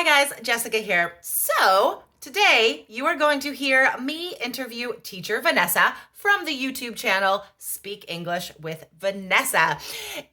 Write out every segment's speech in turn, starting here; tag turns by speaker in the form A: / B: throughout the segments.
A: Hi guys, Jessica here. So today you are going to hear me interview teacher Vanessa from the YouTube channel Speak English with Vanessa.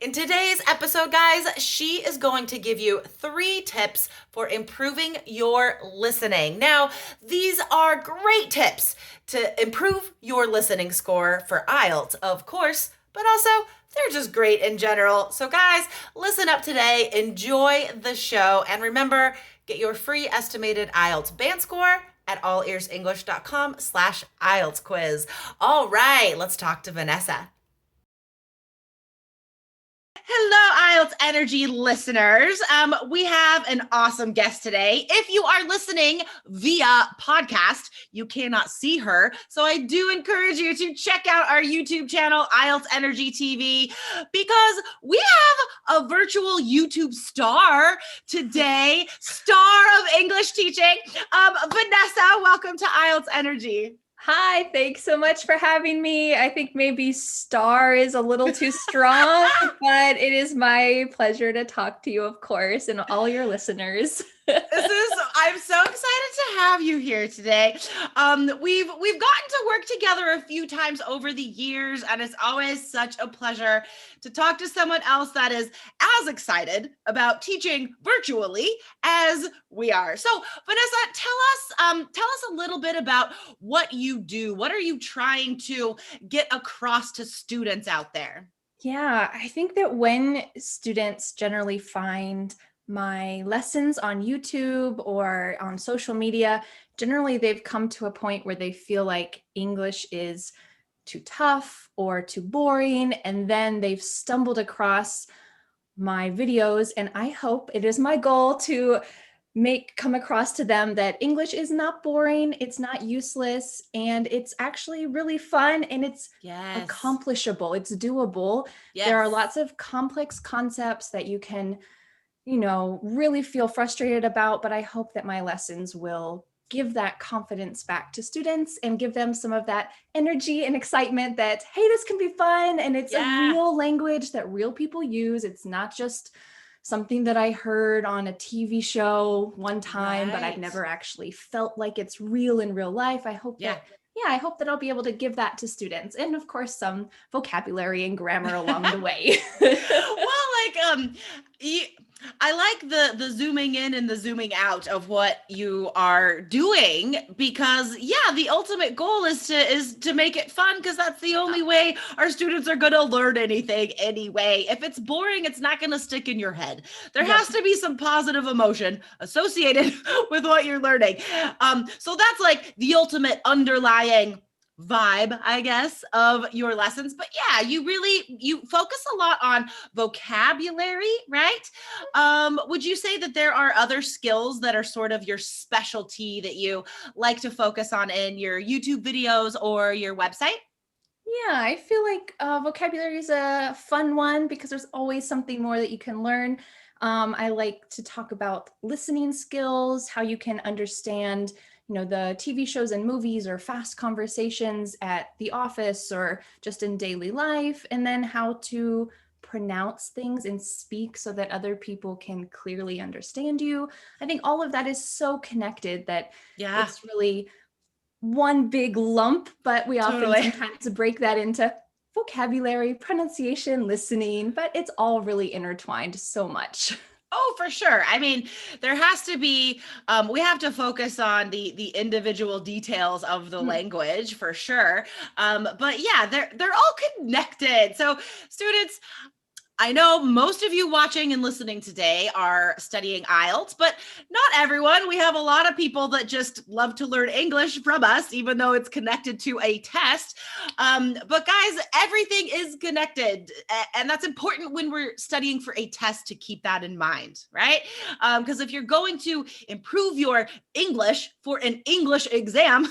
A: In today's episode, guys, she is going to give you 3 tips for improving your listening. Now, these are great tips to improve your listening score for IELTS, of course, but also they're just great in general. So guys, listen up today, enjoy the show, and remember, get your free estimated IELTS band score at allearsenglish.com/IELTS quiz. All right, let's talk to Vanessa. Hello, IELTS Energy listeners. We have an awesome guest today. If you are listening via podcast, you cannot see her. So I do encourage you to check out our YouTube channel, IELTS Energy TV, because we have a virtual YouTube star today, star of English teaching. Vanessa, welcome to IELTS Energy.
B: Hi, thanks so much for having me. I think maybe star is a little too strong, but it is my pleasure to talk to you, of course, and all your listeners.
A: I'm so excited to have you here today. We've gotten to work together a few times over the years, and it's always such a pleasure to talk to someone else that is as excited about teaching virtually as we are. So, Vanessa, tell us a little bit about what you do. What are you trying to get across to students out there?
B: Yeah, I think that when students generally find my lessons on YouTube or on social media, generally they've come to a point where they feel like English is too tough or too boring, and then they've stumbled across my videos, and I hope it is my goal to come across to them that English is not boring, it's not useless, and it's actually really fun, and it's accomplishable, it's doable. There are lots of complex concepts that you can really feel frustrated about, but I hope that my lessons will give that confidence back to students and give them some of that energy and excitement that, hey, this can be fun, and it's a real language that real people use. It's not just something that I heard on a TV show one time, but I've never actually felt like it's real in real life. I hope that I hope that I'll be able to give that to students, and of course some vocabulary and grammar along the way.
A: I like the zooming in and the zooming out of what you are doing, because the ultimate goal is to make it fun, because that's the only way our students are going to learn anything anyway. If it's boring, it's not going to stick in your head. There has to be some positive emotion associated with what you're learning. So that's like the ultimate underlying vibe, I guess, of your lessons. But you focus a lot on vocabulary, right? Would you say that there are other skills that are sort of your specialty that you like to focus on in your YouTube videos or your website?
B: Yeah, I feel like vocabulary is a fun one because there's always something more that you can learn. I like to talk about listening skills, how you can understand the TV shows and movies or fast conversations at the office or just in daily life, and then how to pronounce things and speak so that other people can clearly understand you. I think all of that is so connected that it's really one big lump, but we often sometimes break that into vocabulary, pronunciation, listening, but it's all really intertwined so much.
A: Oh, for sure. I mean, there has to be, we have to focus on the individual details of the language for sure. But they're all connected. So students, I know most of you watching and listening today are studying IELTS, but not everyone. We have a lot of people that just love to learn English from us, even though it's connected to a test. But guys, everything is connected. And that's important when we're studying for a test, to keep that in mind, right? Because if you're going to improve your English for an English exam,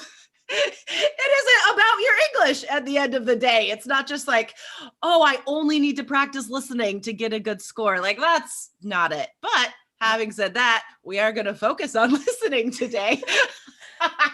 A: it isn't about your English at the end of the day. It's not just like, oh, I only need to practice listening to get a good score. Like, that's not it. But having said that, we are going to focus on listening today.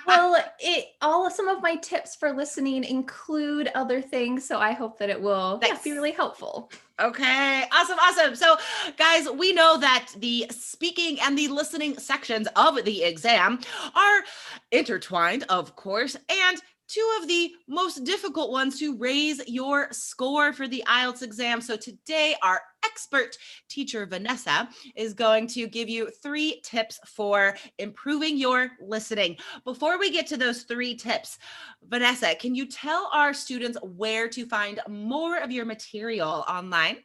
B: Well, some of my tips for listening include other things, so I hope that it will be
A: Nice.
B: really helpful.
A: Okay, awesome, awesome. So, guys, we know that the speaking and the listening sections of the exam are intertwined, of course, and two of the most difficult ones to raise your score for the IELTS exam. So, today, our expert teacher, Vanessa, is going to give you 3 tips for improving your listening. Before we get to those 3 tips, Vanessa, can you tell our students where to find more of your material online?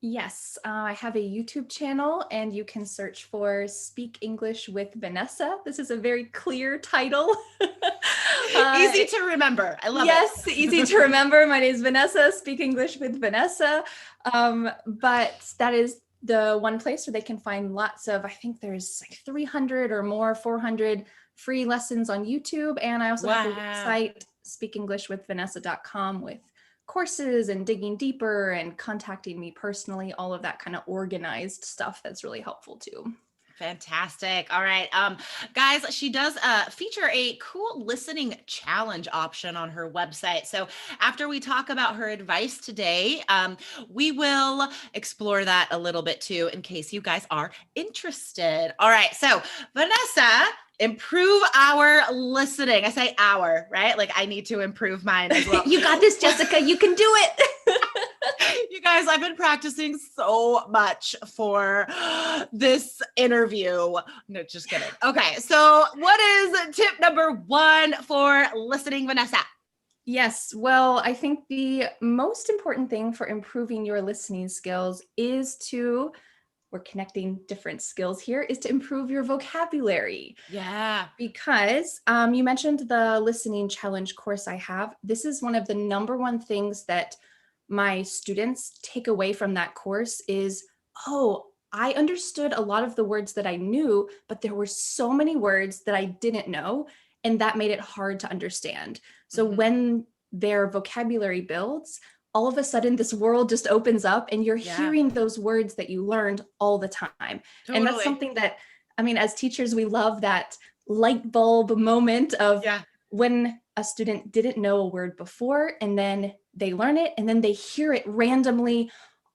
B: Yes, I have a YouTube channel and you can search for Speak English with Vanessa. This is a very clear title. uh,
A: Easy to remember. I love
B: yes, easy to
A: it.
B: remember. My name is Vanessa, Speak English with Vanessa. But that is the one place where they can find lots of, I think there's like 300 or more, 400 free lessons on YouTube. And I also have a
A: Wow.
B: website, speakenglishwithvanessa.com, with courses and digging deeper and contacting me personally, all of that kind of organized stuff that's really helpful too.
A: Fantastic. All right. Guys, she does feature a cool listening challenge option on her website. So after we talk about her advice today, we will explore that a little bit too, in case you guys are interested. All right. So, Vanessa, improve our listening. I say our, right? Like I need to improve mine as well.
B: You got this, Jessica. You can do it.
A: You guys, I've been practicing so much for this interview. No, just kidding. Okay, so what is tip number 1 for listening, Vanessa?
B: Yes, well, I think the most important thing for improving your listening skills is we're connecting different skills here, is to improve your vocabulary.
A: Yeah.
B: Because you mentioned the listening challenge course I have. This is one of the number one things that my students take away from that course is, oh, I understood a lot of the words that I knew, but there were so many words that I didn't know, and that made it hard to understand. So when their vocabulary builds, all of a sudden this world just opens up and you're
A: Yeah,
B: hearing those words that you learned all the time. And that's
A: totally.
B: something that, I mean, as teachers, we love that light bulb moment of
A: Yeah.
B: when a student didn't know a word before and then they learn it and then they hear it randomly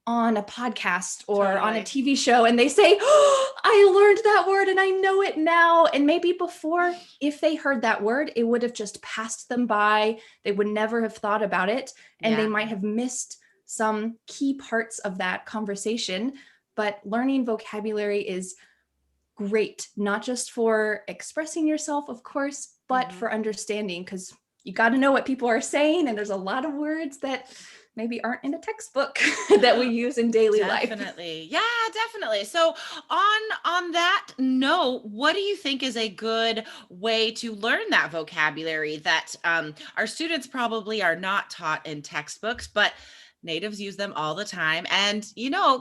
B: on a podcast or on a
A: Totally.
B: TV show and they say, oh, I learned that word and I know it now. And maybe before, if they heard that word, it would have just passed them by. They would never have thought about it. And they
A: Yeah.
B: might have missed some key parts of that conversation. But learning vocabulary is great, not just for expressing yourself, of course, but for understanding, because you got to know what people are saying. And there's a lot of words that maybe aren't in a textbook that we use in daily life.
A: Definitely. Yeah, definitely. So on that note, what do you think is a good way to learn that vocabulary that our students probably are not taught in textbooks, but natives use them all the time? And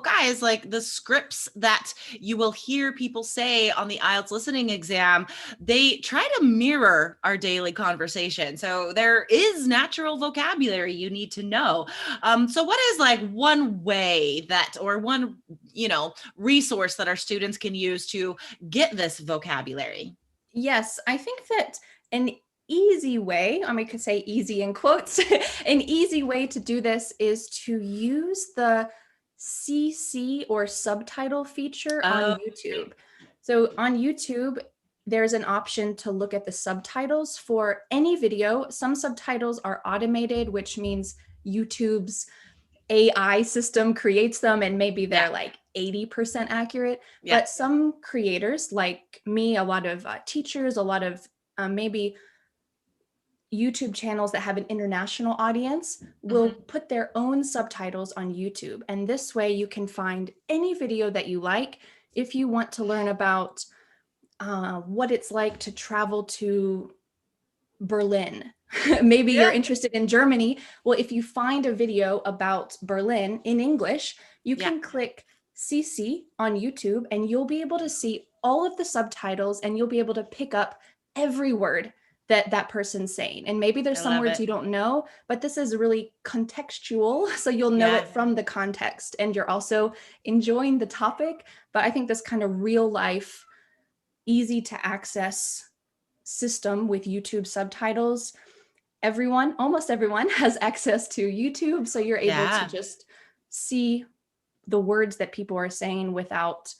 A: guys, like the scripts that you will hear people say on the IELTS listening exam, they try to mirror our daily conversation. So there is natural vocabulary you need to know. So what is like one way that, or one, resource that our students can use to get this vocabulary?
B: Yes, I think that an easy way, I mean, I could say easy in quotes, an easy way to do this is to use the CC or subtitle feature
A: Oh,
B: on YouTube. So on YouTube, there's an option to look at the subtitles for any video. Some subtitles are automated, which means YouTube's AI system creates them and maybe they're
A: yeah.
B: like 80% accurate.
A: Yeah.
B: But some creators like me, a lot of teachers, a lot of maybe YouTube channels that have an international audience will put their own subtitles on YouTube. And this way you can find any video that you like. If you want to learn about what it's like to travel to Berlin, maybe you're
A: Yeah.
B: interested in Germany. Well, if you find a video about Berlin in English, you
A: Yeah.
B: can click CC on YouTube and you'll be able to see all of the subtitles and you'll be able to pick up every word that that person's saying. And maybe there's
A: I
B: some
A: love
B: words
A: it.
B: you don't know, but this is really contextual. So you'll know
A: Yeah.
B: it from the context and you're also enjoying the topic. But I think this kind of real life, easy to access system with YouTube subtitles, almost everyone has access to YouTube. So you're able to just see the words that people are saying without,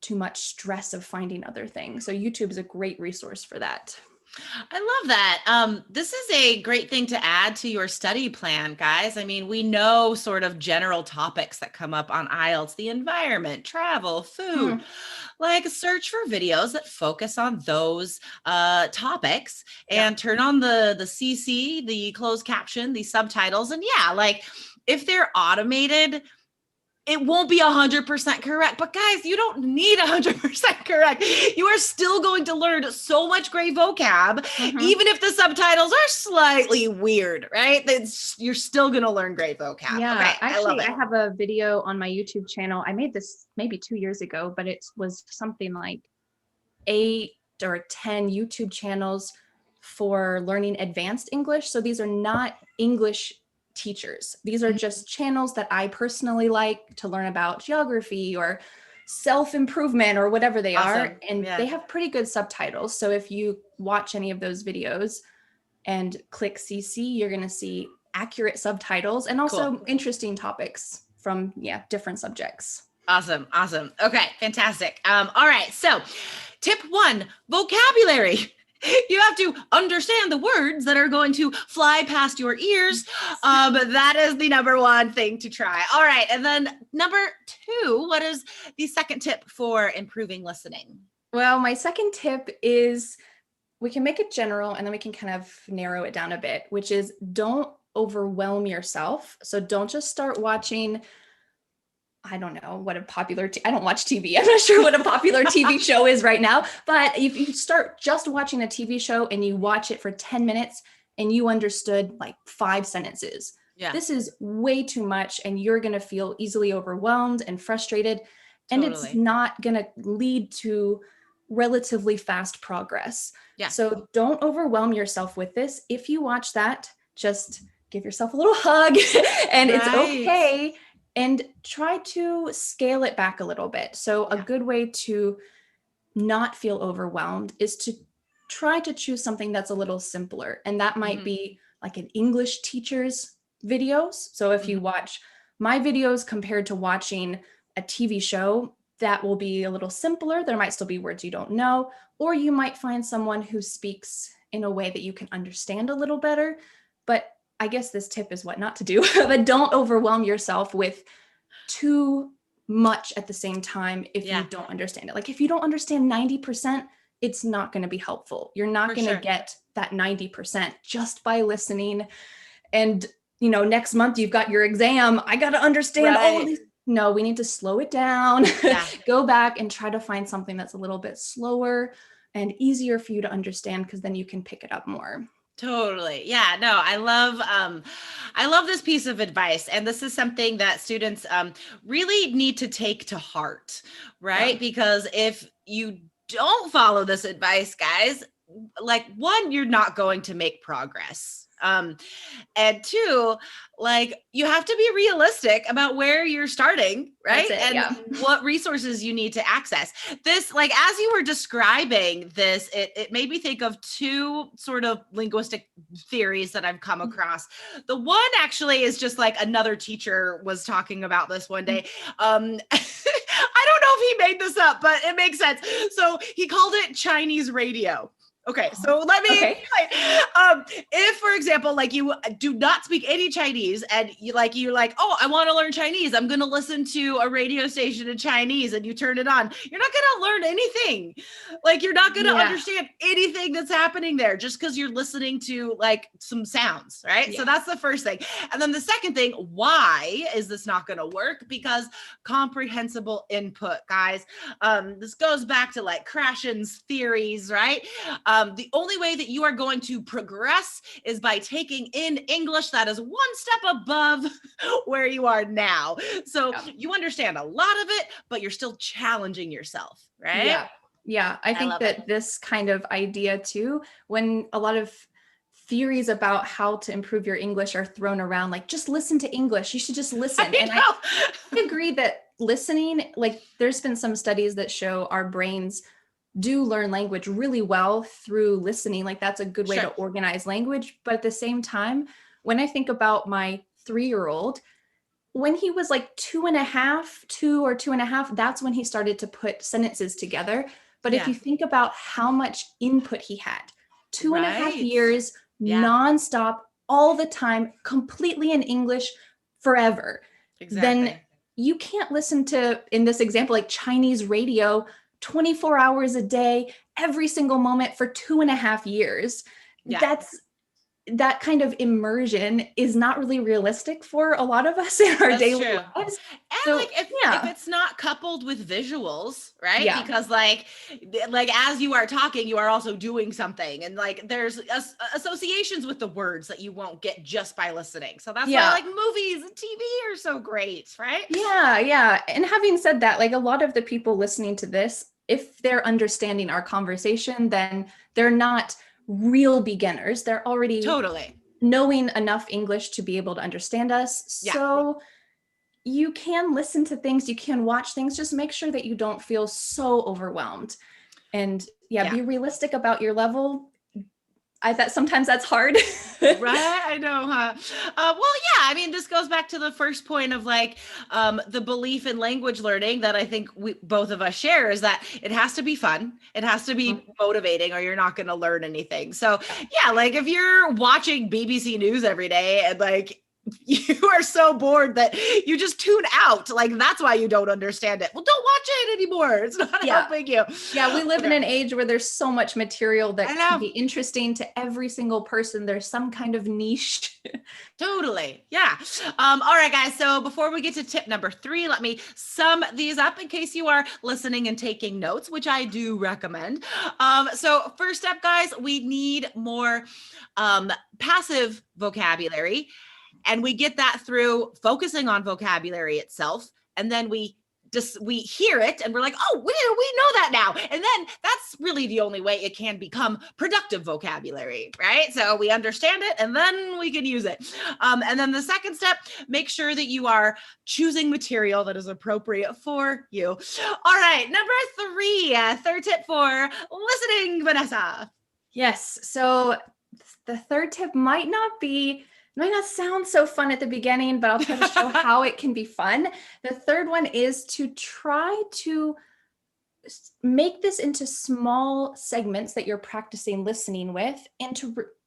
B: too much stress of finding other things. So YouTube is a great resource for that.
A: I love that. This is a great thing to add to your study plan, guys. I mean, we know sort of general topics that come up on IELTS, the environment, travel, food. Like search for videos that focus on those topics and turn on the CC, the closed caption, the subtitles. And yeah, like if they're automated, it won't be 100% correct, but guys, you don't need 100% correct. You are still going to learn so much great vocab, even if the subtitles are slightly weird, right? You're still going to learn great vocab.
B: Yeah,
A: okay,
B: actually, I have a video on my YouTube channel. I made this maybe 2 years ago, but it was something like 8 or 10 YouTube channels for learning advanced English. So these are not English teachers. These are just channels that I personally like to learn about geography or self-improvement or whatever they are. And they have pretty good subtitles. So if you watch any of those videos and click CC, you're going to see accurate subtitles and also interesting topics from different subjects.
A: Awesome. Okay, fantastic. All right. So tip 1, vocabulary. You have to understand the words that are going to fly past your ears. That is the number 1 thing to try. All right. And then number 2, what is the second tip for improving listening?
B: Well, my second tip is, we can make it general and then we can kind of narrow it down a bit, which is don't overwhelm yourself. So don't just start watching, I don't know what a popular, I don't watch TV. I'm not sure what a popular TV show is right now, but if you start just watching a TV show and you watch it for 10 minutes and you understood like 5 sentences, this is way too much and you're going to feel easily overwhelmed and frustrated. And it's not going to lead to relatively fast progress. So don't overwhelm yourself with this. If you watch that, just give yourself a little hug and it's okay. And try to scale it back a little bit. So a good way to not feel overwhelmed is to try to choose something that's a little simpler. And that might be like an English teacher's videos. So if you watch my videos compared to watching a TV show, that will be a little simpler. There might still be words you don't know, or you might find someone who speaks in a way that you can understand a little better. But I guess this tip is what not to do, but don't overwhelm yourself with too much at the same time if you don't understand it. Like if you don't understand 90%, it's not going to be helpful. You're not going to get that 90% just by listening. And, next month you've got your exam. I got to understand all of these. No, we need to slow it down, go back and try to find something that's a little bit slower and easier for you to understand, because then you can pick it up more.
A: Totally. Yeah, no, I love this piece of advice. And this is something that students really need to take to heart, right? Because if you don't follow this advice, guys, like 1, you're not going to make progress. And 2, like you have to be realistic about where you're starting, right? And what resources you need to access. This, like, as you were describing this, it made me think of 2 sort of linguistic theories that I've come across. The one actually is just like another teacher was talking about this one day. I don't know if he made this up, but it makes sense. So he called it Chinese radio. Okay, so let me explain. If, for example, like you do not speak any Chinese and you're like, oh, I want to learn Chinese. I'm going to listen to a radio station in Chinese, and you turn it on. You're not going to learn anything. Like you're not going to understand anything that's happening there just because you're listening to like some sounds, right? So that's the first thing. And then the second thing, why is this not going to work? Because comprehensible input, guys. This goes back to like Krashen's theories, right? The only way that you are going to progress is by taking in English that is 1 step above where you are now. So you understand a lot of it, but you're still challenging yourself, right?
B: Yeah. I think that this kind of idea too, when a lot of theories about how to improve your English are thrown around, like just listen to English. You should just listen. And I agree that listening, like there's been some studies that show our brains do learn language really well through listening. Like that's a good way to
A: Sure.
B: organize language. But at the same time, when I think about my 3-year-old, when he was like 2.5, 2 or 2.5, that's when he started to put sentences together. But if
A: Yeah.
B: you think about how much input he had, 2.5 years,
A: Yeah,
B: nonstop, all the time, completely in English forever, then
A: exactly.
B: you can't listen to, in this example, like Chinese radio 24 hours a day, every single moment for 2.5 years.
A: Yeah.
B: That kind of immersion is not really realistic for a lot of us in our
A: That's
B: daily
A: true.
B: lives.
A: And
B: So,
A: like if
B: yeah,
A: it's not coupled with visuals, right?
B: yeah,
A: Because like as you are talking, you are also doing something, and like there's associations with the words that you won't get just by listening. So that's why
B: yeah,
A: like movies and TV are so great, right?
B: yeah, yeah. And having said that, like a lot of the people listening to this, if they're understanding our conversation, then they're not real beginners. They're already
A: Totally.
B: knowing enough English to be able to understand us.
A: Yeah.
B: So you can listen to things, you can watch things, just make sure that you don't feel so overwhelmed. And yeah,
A: Yeah.
B: be realistic about your level. I thought sometimes that's hard.
A: Right, I know, huh? Well, yeah, I mean, this goes back to the first point of like the belief in language learning that I think we both of us share is that it has to be fun, it has to be motivating, or you're not going to learn anything. So, yeah, like if you're watching BBC News every day and like you are so bored that you just tune out, like that's why you don't understand it. Well, don't watch it anymore. It's not
B: Yeah.
A: helping you.
B: Yeah, we live in
A: Okay.
B: an age where there's so much material
A: I
B: that can
A: know.
B: be interesting to every single person. There's some kind of niche.
A: Totally. Yeah. All right, guys. So before we get to tip number 3, let me sum these up in case you are listening and taking notes, which I do recommend. So first up, guys, we need more passive vocabulary. And we get that through focusing on vocabulary itself. And then we hear it and we're like, oh, we know that now. And then that's really the only way it can become productive vocabulary, right? So we understand it and then we can use it. And then the second step, make sure that you are choosing material that is appropriate for you. All right, number 3, third tip for listening, Vanessa.
B: Yes. So the third tip might not sound so fun at the beginning, but I'll try to show how it can be fun. The third one is to try to make this into small segments that you're practicing listening with, and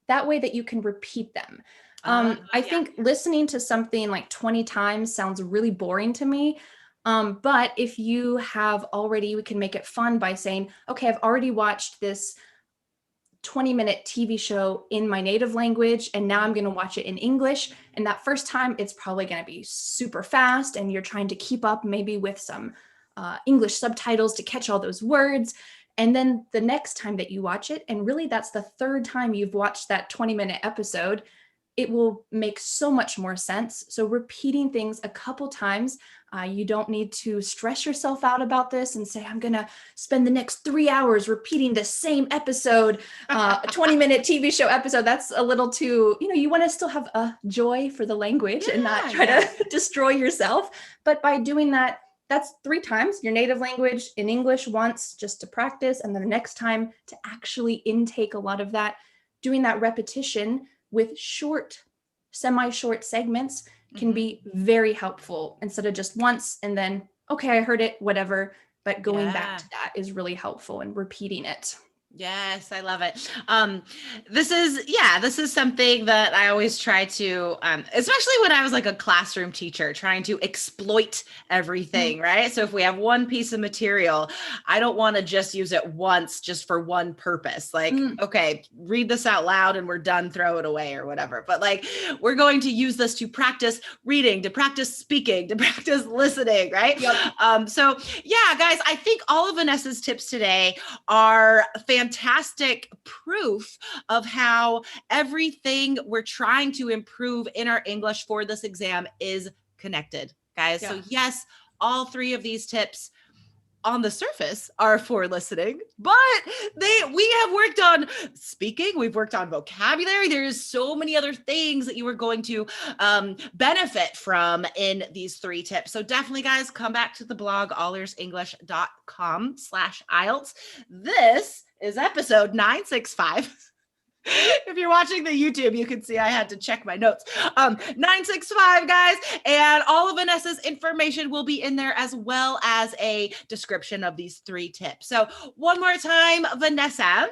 B: that way that you can repeat them. I
A: Yeah.
B: think listening to something like 20 times sounds really boring to me. But if you have already, we can make it fun by saying, okay, I've already watched this 20-minute TV show in my native language, and now I'm going to watch it in English. And that first time, it's probably going to be super fast, and you're trying to keep up maybe with some English subtitles to catch all those words. And then the next time that you watch it, and really that's the third time you've watched that 20-minute episode, it will make so much more sense. So repeating things a couple times, you don't need to stress yourself out about this and say, I'm going to spend the next 3 hours repeating the same episode, a 20-minute TV show episode. That's a little too, you want to still have a joy for the language and not try to destroy yourself. But by doing that, that's 3 times your native language in English once just to practice, and then the next time to actually intake a lot of that. Doing that repetition with semi-short segments can be very helpful instead of just once and then, okay, I heard it, whatever. But going back to that is really helpful, and repeating it.
A: Yes, I love it. This is something that I always try to, especially when I was like a classroom teacher, trying to exploit everything, right? So if we have one piece of material, I don't want to just use it once just for one purpose. Like, okay, read this out loud and we're done, throw it away or whatever. But like, we're going to use this to practice reading, to practice speaking, to practice listening, right?
B: Yep.
A: So yeah, guys, I think all of Vanessa's tips today are fantastic proof of how everything we're trying to improve in our English for this exam is connected, guys. So yes, all 3 of these tips on the surface are for listening, but we have worked on speaking, we've worked on vocabulary. There's so many other things that you are going to benefit from in these 3 tips. So definitely, guys, come back to the blog, allearsenglish.com/IELTS. This is episode 965. If you're watching the YouTube, you can see I had to check my notes. 965, guys, and all of Vanessa's information will be in there, as well as a description of these 3 tips. So one more time, Vanessa,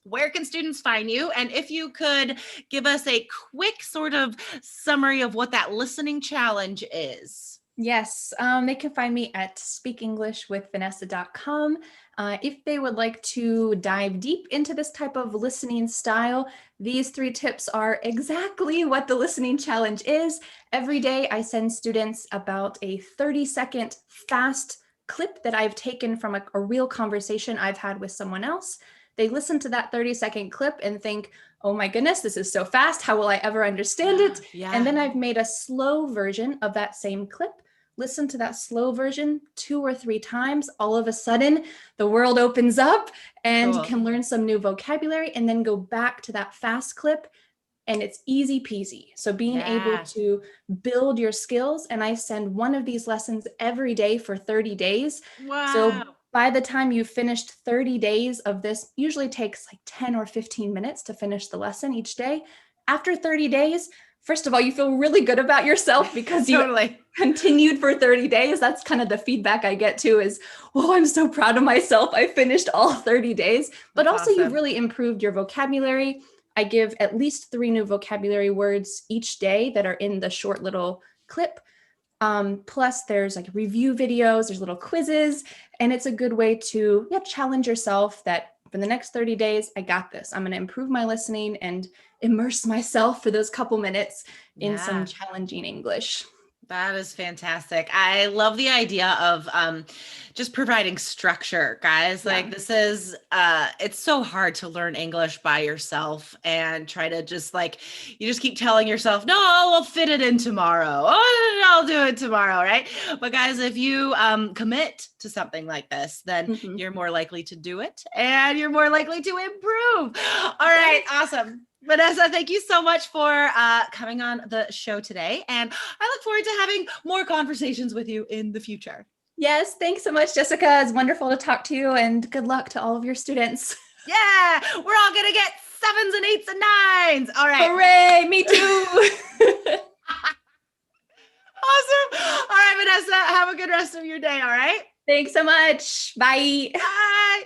A: where can students find you? And if you could give us a quick sort of summary of what that listening challenge is.
B: Yes, they can find me at speakenglishwithvanessa.com. If they would like to dive deep into this type of listening style, these 3 tips are exactly what the listening challenge is. Every day I send students about a 30-second fast clip that I've taken from a real conversation I've had with someone else. They listen to that 30-second clip and think, oh my goodness, this is so fast. How will I ever understand it?
A: Yeah.
B: And then I've made a slow version of that same clip. Listen to that slow version 2 or 3 times. All of a sudden, the world opens up and you can learn some new vocabulary, and then go back to that fast clip, and it's easy peasy. So being able to build your skills, and I send one of these lessons every day for 30 days.
A: Wow.
B: So by the time you've finished 30 days of this, usually takes like 10 or 15 minutes to finish the lesson each day. After 30 days, first of all, you feel really good about yourself because you continued for 30 days. That's kind of the feedback I get too is, oh, I'm so proud of myself. I finished all 30 days, but also you've really improved your vocabulary. I give at least 3 new vocabulary words each day that are in the short little clip. Plus there's like review videos, there's little quizzes, and it's a good way to challenge yourself that for the next 30 days, I got this. I'm going to improve my listening and immerse myself for those couple minutes in some challenging English.
A: That is fantastic. I love the idea of just providing structure, guys. Like this is, it's so hard to learn English by yourself and try to just you just keep telling yourself, no, I'll fit it in tomorrow. Oh, I'll do it tomorrow, right? But guys, if you commit to something like this, then you're more likely to do it and you're more likely to improve. All right, awesome. Vanessa, thank you so much for coming on the show today. And I look forward to having more conversations with you in the future.
B: Yes, thanks so much, Jessica. It's wonderful to talk to you, and good luck to all of your students.
A: Yeah, we're all going to get 7s and 8s and 9s. All right.
B: Hooray, me too.
A: Awesome. All right, Vanessa, have a good rest of your day. All right.
B: Thanks so much. Bye.
A: Bye.